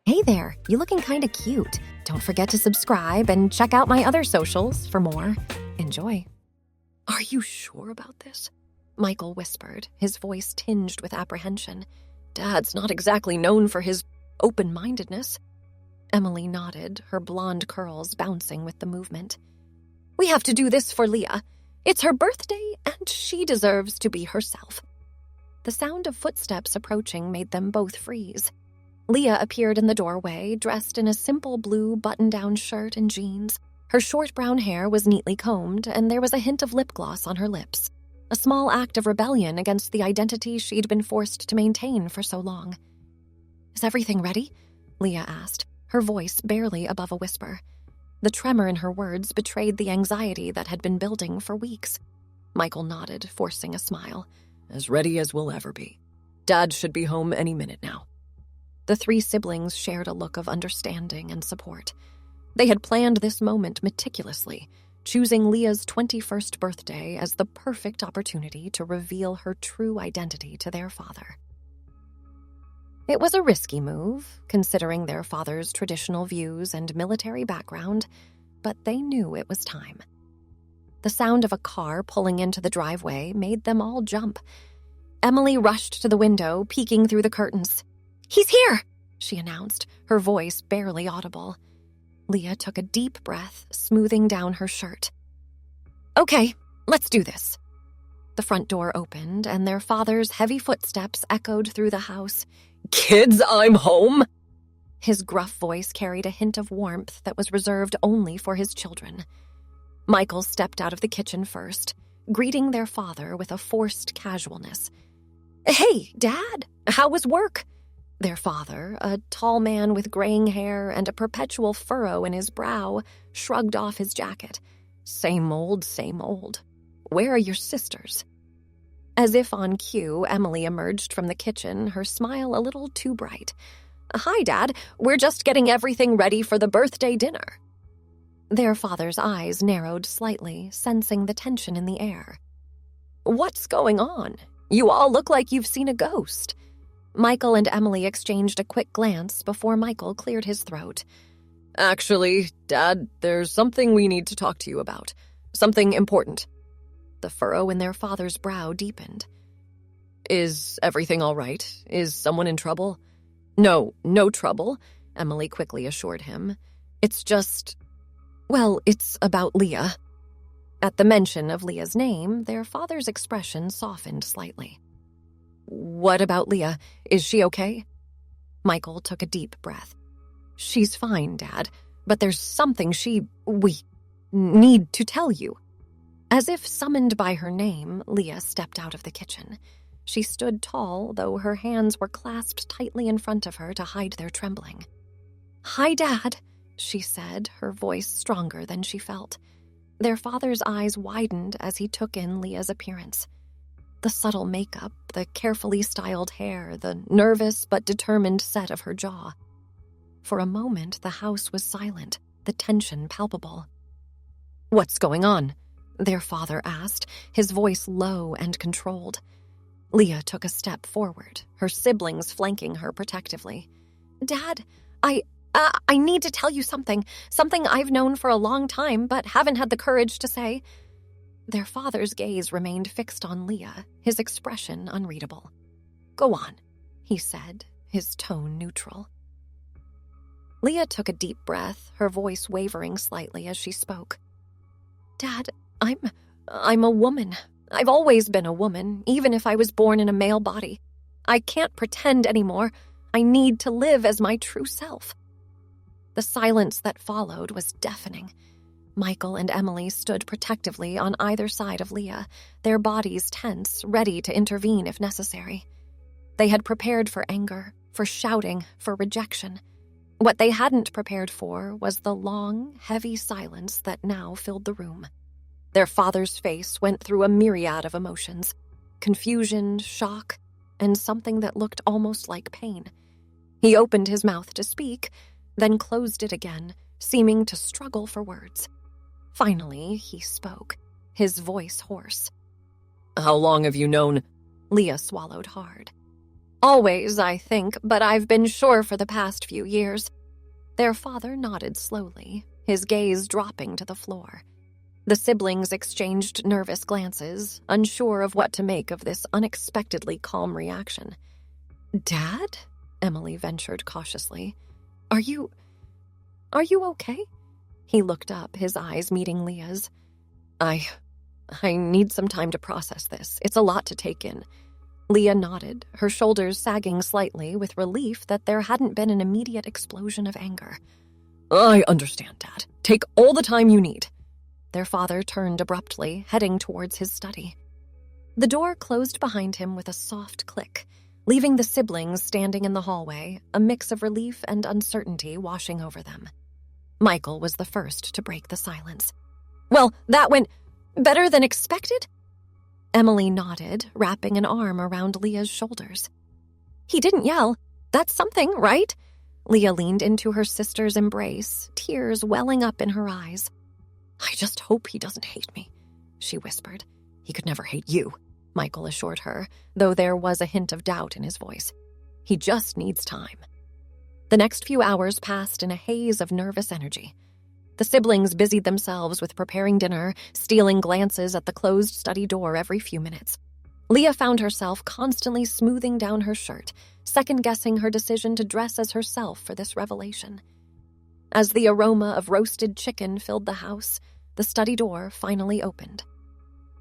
Hey there, you looking kinda cute. Don't forget to subscribe and check out my other socials for more. Enjoy. Are you sure about this? Michael whispered, his voice tinged with apprehension. Dad's not exactly known for his open-mindedness. Emily nodded, her blonde curls bouncing with the movement. We have to do this for Leah. It's her birthday, and she deserves to be herself. The sound of footsteps approaching made them both freeze. Leah appeared in the doorway, dressed in a simple blue button-down shirt and jeans. Her short brown hair was neatly combed, and there was a hint of lip gloss on her lips. A small act of rebellion against the identity she'd been forced to maintain for so long. Is everything ready? Leah asked, her voice barely above a whisper. The tremor in her words betrayed the anxiety that had been building for weeks. Michael nodded, forcing a smile. As ready as we'll ever be. Dad should be home any minute now. The three siblings shared a look of understanding and support. They had planned this moment meticulously, choosing Leah's 21st birthday as the perfect opportunity to reveal her true identity to their father. It was a risky move, considering their father's traditional views and military background, but they knew it was time. The sound of a car pulling into the driveway made them all jump. Emily rushed to the window, peeking through the curtains. He's here, she announced, her voice barely audible. Leah took a deep breath, smoothing down her shirt. Okay, let's do this. The front door opened, and their father's heavy footsteps echoed through the house. Kids, I'm home! His gruff voice carried a hint of warmth that was reserved only for his children. Michael stepped out of the kitchen first, greeting their father with a forced casualness. Hey, Dad, how was work? Their father, a tall man with graying hair and a perpetual furrow in his brow, shrugged off his jacket. Same old, same old. Where are your sisters? As if on cue, Emily emerged from the kitchen, her smile a little too bright. Hi, Dad. We're just getting everything ready for the birthday dinner. Their father's eyes narrowed slightly, sensing the tension in the air. What's going on? You all look like you've seen a ghost. Michael and Emily exchanged a quick glance before Michael cleared his throat. Actually, Dad, there's something we need to talk to you about. Something important. The furrow in their father's brow deepened. Is everything all right? Is someone in trouble? No trouble, Emily quickly assured him. It's just... Well, it's about Leah. At the mention of Leah's name, their father's expression softened slightly. What about Leah? Is she okay? Michael took a deep breath. She's fine, Dad, but there's something we need to tell you. As if summoned by her name, Leah stepped out of the kitchen. She stood tall, though her hands were clasped tightly in front of her to hide their trembling. Hi, Dad, she said, her voice stronger than she felt. Their father's eyes widened as he took in Leah's appearance. The subtle makeup, the carefully styled hair, the nervous but determined set of her jaw. For a moment, the house was silent, the tension palpable. What's going on? Their father asked, his voice low and controlled. Leah took a step forward, her siblings flanking her protectively. Dad, I need to tell you something I've known for a long time but haven't had the courage to say. Their father's gaze remained fixed on Leah, his expression unreadable. Go on, he said, his tone neutral. Leah took a deep breath, her voice wavering slightly as she spoke. Dad, I'm a woman. I've always been a woman, even if I was born in a male body. I can't pretend anymore. I need to live as my true self. The silence that followed was deafening. Michael and Emily stood protectively on either side of Leah, their bodies tense, ready to intervene if necessary. They had prepared for anger, for shouting, for rejection. What they hadn't prepared for was the long, heavy silence that now filled the room. Their father's face went through a myriad of emotions, confusion, shock, and something that looked almost like pain. He opened his mouth to speak, then closed it again, seeming to struggle for words. Finally, he spoke, his voice hoarse. How long have you known? Leah swallowed hard. Always, I think, but I've been sure for the past few years. Their father nodded slowly, his gaze dropping to the floor. The siblings exchanged nervous glances, unsure of what to make of this unexpectedly calm reaction. "Dad?" Emily ventured cautiously. Are you okay?" He looked up, his eyes meeting Leah's. I need some time to process this. It's a lot to take in." Leah nodded, her shoulders sagging slightly with relief that there hadn't been an immediate explosion of anger. "I understand, Dad. Take all the time you need." Their father turned abruptly, heading towards his study. The door closed behind him with a soft click, leaving the siblings standing in the hallway, a mix of relief and uncertainty washing over them. Michael was the first to break the silence. "Well, that went better than expected?" Emily nodded, wrapping an arm around Leah's shoulders. "He didn't yell. That's something, right?" Leah leaned into her sister's embrace, tears welling up in her eyes. "I just hope he doesn't hate me," she whispered. "He could never hate you," Michael assured her, though there was a hint of doubt in his voice. "He just needs time." The next few hours passed in a haze of nervous energy. The siblings busied themselves with preparing dinner, stealing glances at the closed study door every few minutes. Leah found herself constantly smoothing down her shirt, second-guessing her decision to dress as herself for this revelation. As the aroma of roasted chicken filled the house, the study door finally opened.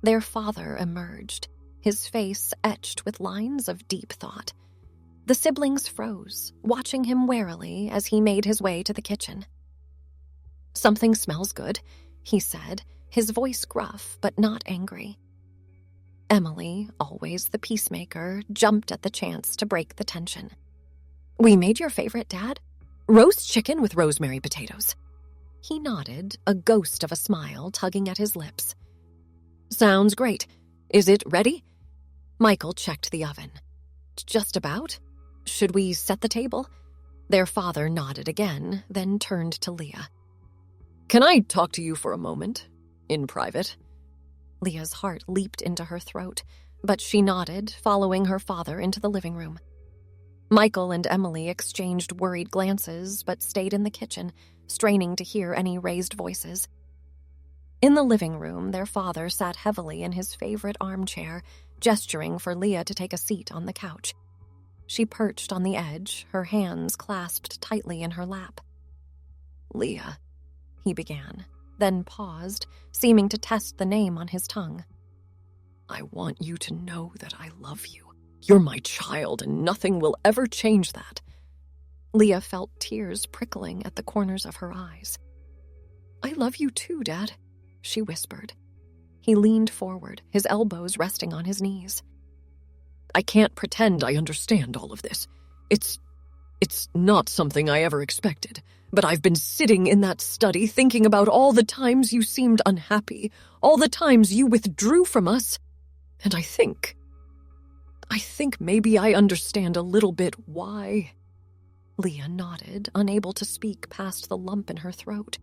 Their father emerged, his face etched with lines of deep thought. The siblings froze, watching him warily as he made his way to the kitchen. "Something smells good," he said, his voice gruff but not angry. Emily, always the peacemaker, jumped at the chance to break the tension. "We made your favorite, Dad. Roast chicken with rosemary potatoes." He nodded, a ghost of a smile tugging at his lips. "Sounds great. Is it ready?" Michael checked the oven. "Just about. Should we set the table?" Their father nodded again, then turned to Leah. "Can I talk to you for a moment? In private?" Leah's heart leaped into her throat, but she nodded, following her father into the living room. Michael and Emily exchanged worried glances, but stayed in the kitchen, straining to hear any raised voices. In the living room, their father sat heavily in his favorite armchair, gesturing for Leah to take a seat on the couch. She perched on the edge, her hands clasped tightly in her lap. "Leah," he began, then paused, seeming to test the name on his tongue. "I want you to know that I love you. You're my child, and nothing will ever change that." Leah felt tears prickling at the corners of her eyes. "I love you too, Dad," she whispered. He leaned forward, his elbows resting on his knees. "I can't pretend I understand all of this. It's not something I ever expected, but I've been sitting in that study thinking about all the times you seemed unhappy, all the times you withdrew from us, and I think maybe I understand a little bit why." Leah nodded, unable to speak past the lump in her throat.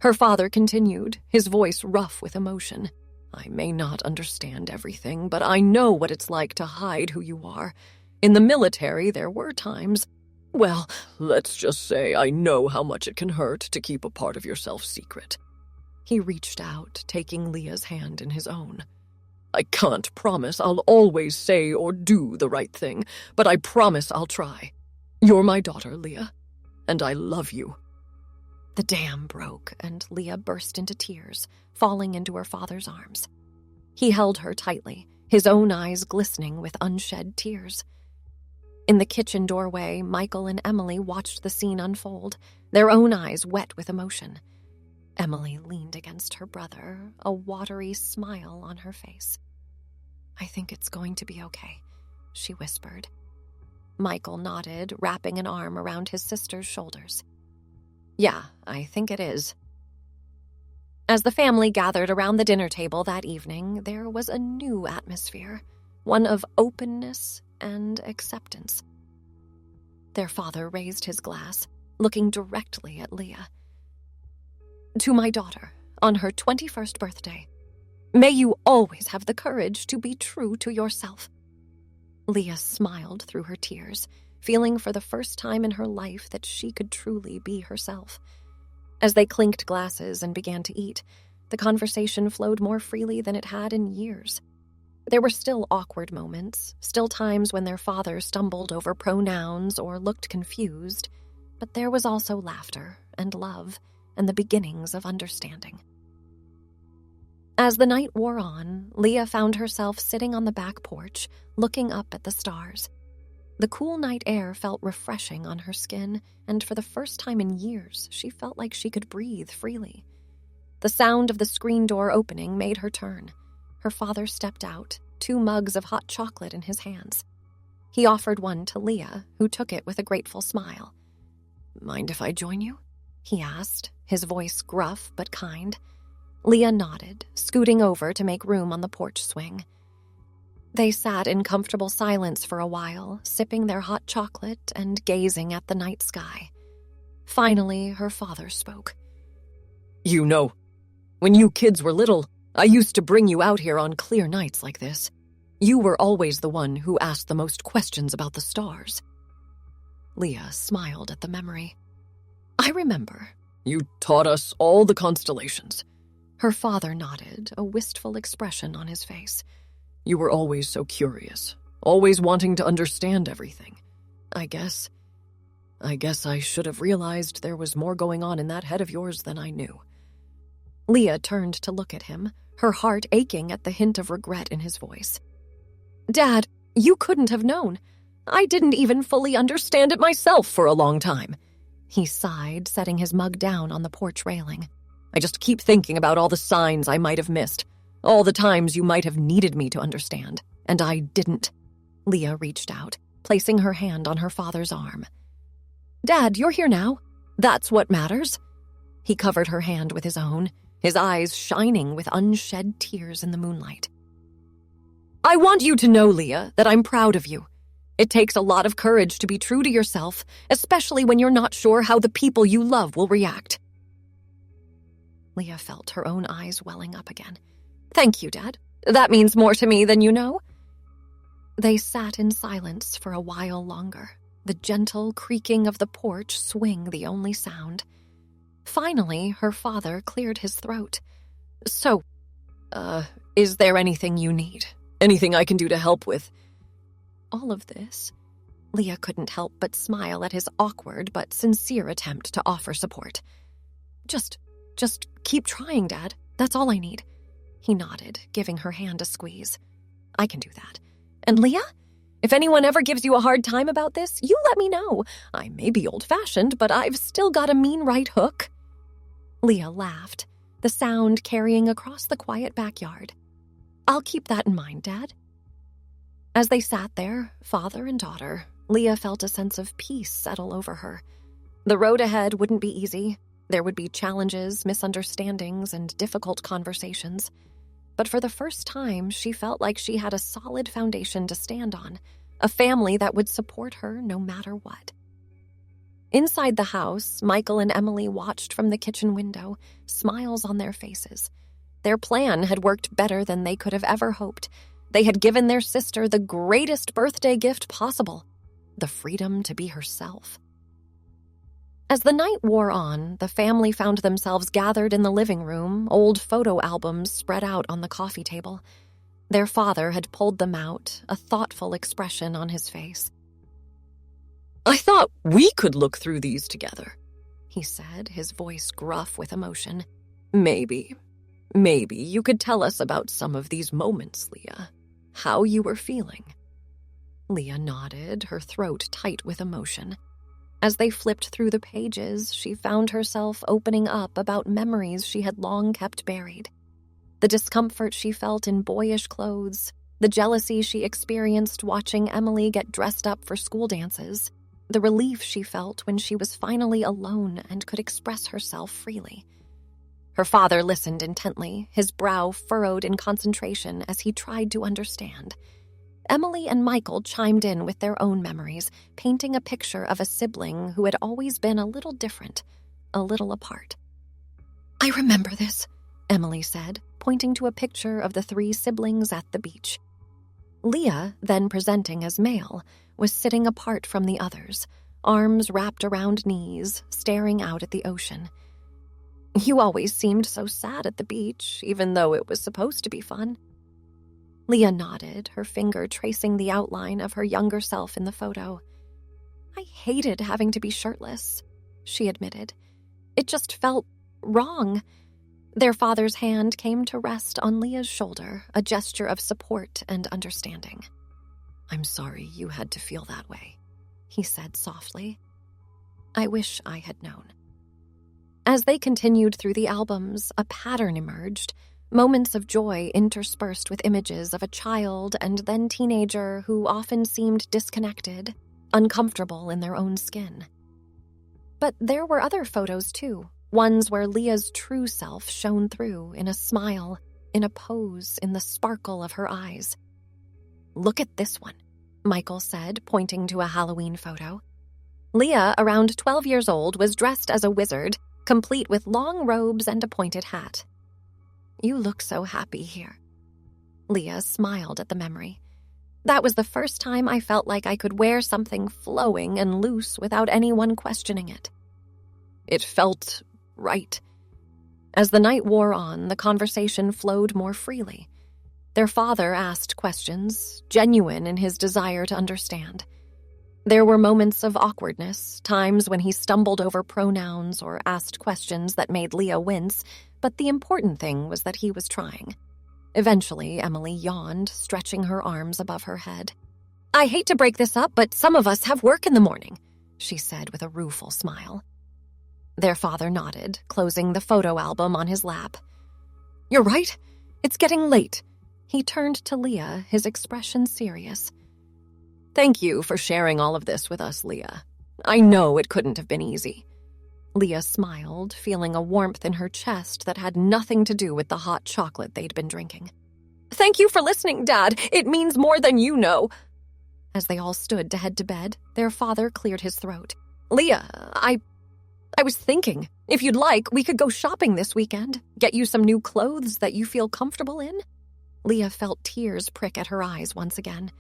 Her father continued, his voice rough with emotion. "I may not understand everything, but I know what it's like to hide who you are. In the military, there were times... Well, let's just say I know how much it can hurt to keep a part of yourself secret." He reached out, taking Leah's hand in his own. "I can't promise I'll always say or do the right thing, but I promise I'll try. You're my daughter, Leah, and I love you." The dam broke, and Leah burst into tears, falling into her father's arms. He held her tightly, his own eyes glistening with unshed tears. In the kitchen doorway, Michael and Emily watched the scene unfold, their own eyes wet with emotion. Emily leaned against her brother, a watery smile on her face. "I think it's going to be okay," she whispered. Michael nodded, wrapping an arm around his sister's shoulders. "Yeah, I think it is." As the family gathered around the dinner table that evening, there was a new atmosphere, one of openness and acceptance. Their father raised his glass, looking directly at Leah. "To my daughter, on her 21st birthday, may you always have the courage to be true to yourself." Leah smiled through her tears, feeling for the first time in her life that she could truly be herself. As they clinked glasses and began to eat, the conversation flowed more freely than it had in years. There were still awkward moments, still times when their father stumbled over pronouns or looked confused, but there was also laughter and love and the beginnings of understanding. As the night wore on, Leah found herself sitting on the back porch, looking up at the stars. The cool night air felt refreshing on her skin, and for the first time in years, she felt like she could breathe freely. The sound of the screen door opening made her turn. Her father stepped out, 2 mugs of hot chocolate in his hands. He offered one to Leah, who took it with a grateful smile. "Mind if I join you?" he asked, his voice gruff but kind. Leah nodded, scooting over to make room on the porch swing. They sat in comfortable silence for a while, sipping their hot chocolate and gazing at the night sky. Finally, her father spoke. "You know, when you kids were little, I used to bring you out here on clear nights like this. You were always the one who asked the most questions about the stars." Leah smiled at the memory. "I remember. You taught us all the constellations." Her father nodded, a wistful expression on his face. "You were always so curious, always wanting to understand everything. I guess I should have realized there was more going on in that head of yours than I knew." Leah turned to look at him, her heart aching at the hint of regret in his voice. "Dad, you couldn't have known. I didn't even fully understand it myself for a long time." He sighed, setting his mug down on the porch railing. "I just keep thinking about all the signs I might have missed, all the times you might have needed me to understand, and I didn't." Leah reached out, placing her hand on her father's arm. "Dad, you're here now. That's what matters." He covered her hand with his own, his eyes shining with unshed tears in the moonlight. "I want you to know, Leah, that I'm proud of you. It takes a lot of courage to be true to yourself, especially when you're not sure how the people you love will react." Leah felt her own eyes welling up again. "Thank you, Dad. That means more to me than you know." They sat in silence for a while longer, the gentle creaking of the porch swing the only sound. Finally, her father cleared his throat. "So, is there anything you need? Anything I can do to help with?" All of this, Leah couldn't help but smile at his awkward but sincere attempt to offer support. Just keep trying, Dad. That's all I need." He nodded, giving her hand a squeeze. "I can do that. And Leah, if anyone ever gives you a hard time about this, you let me know. I may be old-fashioned, but I've still got a mean right hook." Leah laughed, the sound carrying across the quiet backyard. "I'll keep that in mind, Dad." As they sat there, father and daughter, Leah felt a sense of peace settle over her. The road ahead wouldn't be easy. There would be challenges, misunderstandings, and difficult conversations. But for the first time, she felt like she had a solid foundation to stand on, a family that would support her no matter what. Inside the house, Michael and Emily watched from the kitchen window, smiles on their faces. Their plan had worked better than they could have ever hoped. They had given their sister the greatest birthday gift possible, the freedom to be herself. As the night wore on, the family found themselves gathered in the living room, old photo albums spread out on the coffee table. Their father had pulled them out, a thoughtful expression on his face. "I thought we could look through these together," he said, his voice gruff with emotion. Maybe you could tell us about some of these moments, Leah. How you were feeling." Leah nodded, her throat tight with emotion. As they flipped through the pages, she found herself opening up about memories she had long kept buried. The discomfort she felt in boyish clothes, the jealousy she experienced watching Emily get dressed up for school dances, the relief she felt when she was finally alone and could express herself freely. Her father listened intently, his brow furrowed in concentration as he tried to understand. Emily and Michael chimed in with their own memories, painting a picture of a sibling who had always been a little different, a little apart. "I remember this," Emily said, pointing to a picture of the 3 siblings at the beach. Leah, then presenting as male, was sitting apart from the others, arms wrapped around knees, staring out at the ocean. "You always seemed so sad at the beach, even though it was supposed to be fun." Leah nodded, her finger tracing the outline of her younger self in the photo. "I hated having to be shirtless," she admitted. "It just felt wrong." Their father's hand came to rest on Leah's shoulder, a gesture of support and understanding. "I'm sorry you had to feel that way," he said softly. "I wish I had known." As they continued through the albums, a pattern emerged, moments of joy interspersed with images of a child and then teenager who often seemed disconnected, uncomfortable in their own skin. But there were other photos too, ones where Leah's true self shone through in a smile, in a pose, in the sparkle of her eyes. "Look at this one," Michael said, pointing to a Halloween photo. Leah, around 12 years old, was dressed as a wizard, complete with long robes and a pointed hat. "You look so happy here." Leah smiled at the memory. "That was the first time I felt like I could wear something flowing and loose without anyone questioning it. It felt right." As the night wore on, the conversation flowed more freely. Their father asked questions, genuine in his desire to understand. There were moments of awkwardness, times when he stumbled over pronouns or asked questions that made Leah wince, but the important thing was that he was trying. Eventually, Emily yawned, stretching her arms above her head. "I hate to break this up, but some of us have work in the morning," she said with a rueful smile. Their father nodded, closing the photo album on his lap. "You're right. It's getting late." He turned to Leah, his expression serious. "Thank you for sharing all of this with us, Leah. I know it couldn't have been easy." Leah smiled, feeling a warmth in her chest that had nothing to do with the hot chocolate they'd been drinking. "Thank you for listening, Dad. It means more than you know." As they all stood to head to bed, their father cleared his throat. "Leah, I was thinking, if you'd like, we could go shopping this weekend, get you some new clothes that you feel comfortable in." Leah felt tears prick at her eyes once again.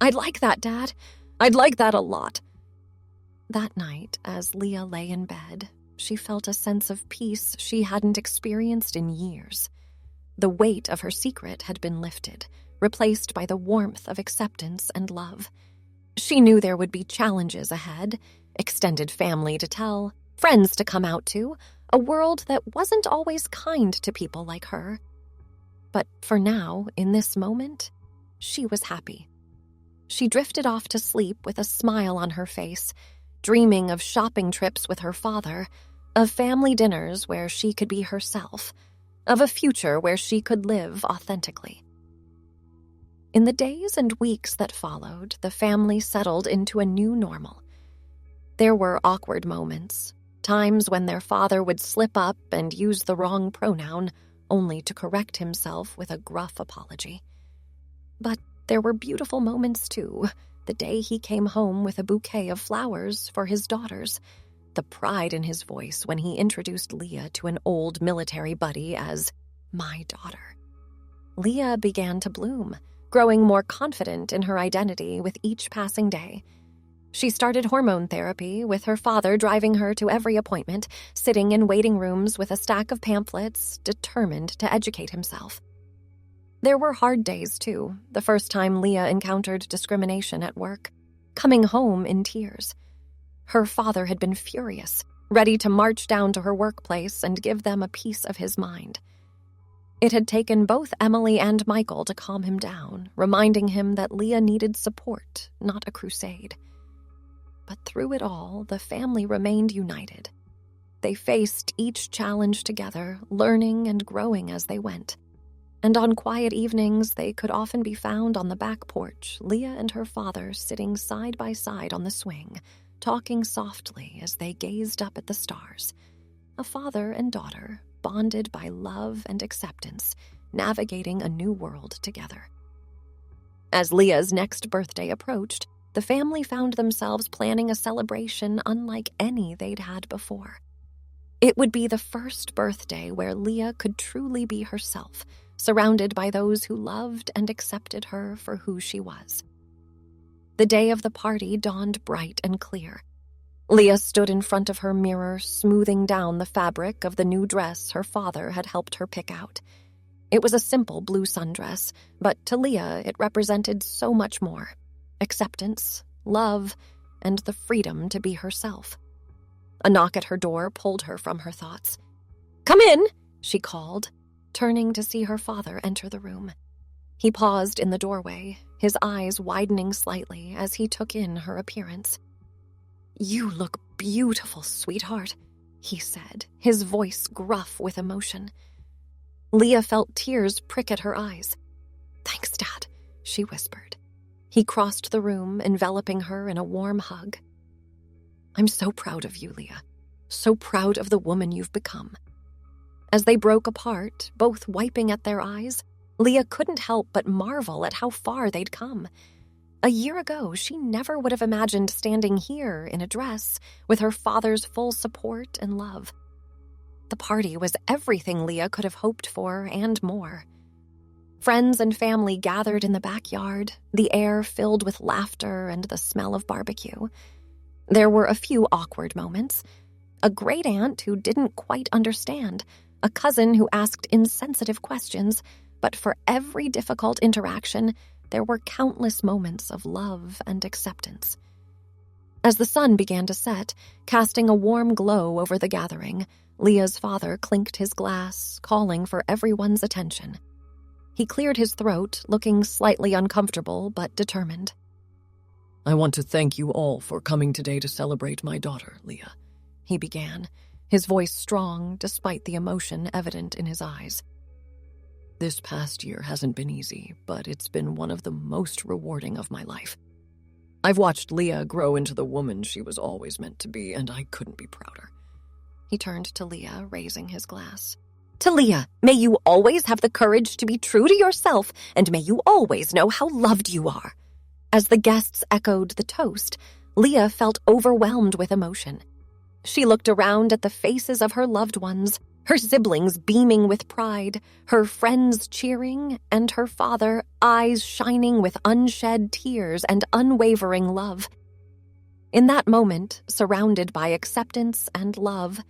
"I'd like that, Dad. I'd like that a lot." That night, as Leah lay in bed, she felt a sense of peace she hadn't experienced in years. The weight of her secret had been lifted, replaced by the warmth of acceptance and love. She knew there would be challenges ahead, extended family to tell, friends to come out to, a world that wasn't always kind to people like her. But for now, in this moment, she was happy. She drifted off to sleep with a smile on her face, dreaming of shopping trips with her father, of family dinners where she could be herself, of a future where she could live authentically. In the days and weeks that followed, the family settled into a new normal. There were awkward moments, times when their father would slip up and use the wrong pronoun, only to correct himself with a gruff apology. But there were beautiful moments, too, the day he came home with a bouquet of flowers for his daughters, the pride in his voice when he introduced Leah to an old military buddy as "my daughter." Leah began to bloom, growing more confident in her identity with each passing day. She started hormone therapy, with her father driving her to every appointment, sitting in waiting rooms with a stack of pamphlets, determined to educate himself. There were hard days, too, the first time Leah encountered discrimination at work, coming home in tears. Her father had been furious, ready to march down to her workplace and give them a piece of his mind. It had taken both Emily and Michael to calm him down, reminding him that Leah needed support, not a crusade. But through it all, the family remained united. They faced each challenge together, learning and growing as they went. And on quiet evenings, they could often be found on the back porch, Leah and her father sitting side by side on the swing, talking softly as they gazed up at the stars. A father and daughter, bonded by love and acceptance, navigating a new world together. As Leah's next birthday approached, the family found themselves planning a celebration unlike any they'd had before. It would be the first birthday where Leah could truly be herself, surrounded by those who loved and accepted her for who she was. The day of the party dawned bright and clear. Leah stood in front of her mirror, smoothing down the fabric of the new dress her father had helped her pick out. It was a simple blue sundress, but to Leah it represented so much more: acceptance, love, and the freedom to be herself. A knock at her door pulled her from her thoughts. "Come in," she called, turning to see her father enter the room. He paused in the doorway, his eyes widening slightly as he took in her appearance. "You look beautiful, sweetheart," he said, his voice gruff with emotion. Leah felt tears prick at her eyes. "Thanks, Dad," she whispered. He crossed the room, enveloping her in a warm hug. "I'm so proud of you, Leah. So proud of the woman you've become." As they broke apart, both wiping at their eyes, Leah couldn't help but marvel at how far they'd come. A year ago, she never would have imagined standing here in a dress with her father's full support and love. The party was everything Leah could have hoped for and more. Friends and family gathered in the backyard, the air filled with laughter and the smell of barbecue. There were a few awkward moments. A great aunt who didn't quite understand, a cousin who asked insensitive questions, but for every difficult interaction, there were countless moments of love and acceptance. As the sun began to set, casting a warm glow over the gathering, Leah's father clinked his glass, calling for everyone's attention. He cleared his throat, looking slightly uncomfortable but determined. "I want to thank you all for coming today to celebrate my daughter, Leah," he began, his voice strong despite the emotion evident in his eyes. "This past year hasn't been easy, but it's been one of the most rewarding of my life. I've watched Leah grow into the woman she was always meant to be, and I couldn't be prouder." He turned to Leah, raising his glass. "To Leah, may you always have the courage to be true to yourself, and may you always know how loved you are." As the guests echoed the toast, Leah felt overwhelmed with emotion. She looked around at the faces of her loved ones, her siblings beaming with pride, her friends cheering, and her father, eyes shining with unshed tears and unwavering love. In that moment, surrounded by acceptance and love,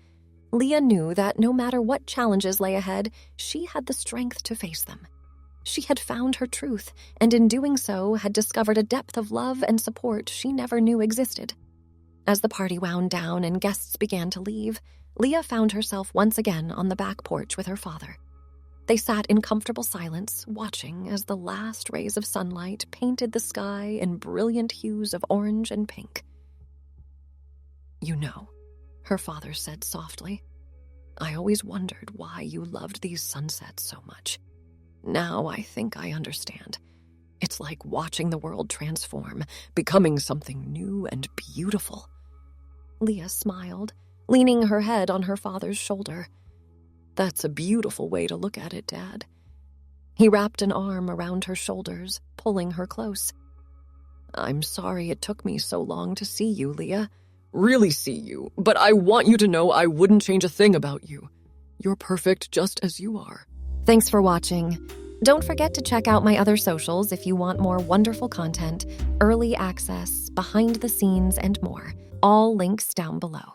Leah knew that no matter what challenges lay ahead, she had the strength to face them. She had found her truth, and in doing so had discovered a depth of love and support she never knew existed. As the party wound down and guests began to leave, Leah found herself once again on the back porch with her father. They sat in comfortable silence, watching as the last rays of sunlight painted the sky in brilliant hues of orange and pink. "You know," her father said softly, "I always wondered why you loved these sunsets so much. Now I think I understand. It's like watching the world transform, becoming something new and beautiful." Leah smiled, leaning her head on her father's shoulder. "That's a beautiful way to look at it, Dad." He wrapped an arm around her shoulders, pulling her close. "I'm sorry it took me so long to see you, Leah. Really see you, but I want you to know I wouldn't change a thing about you. You're perfect just as you are." Thanks for watching. Don't forget to check out my other socials if you want more wonderful content, early access, behind the scenes, and more. All links down below.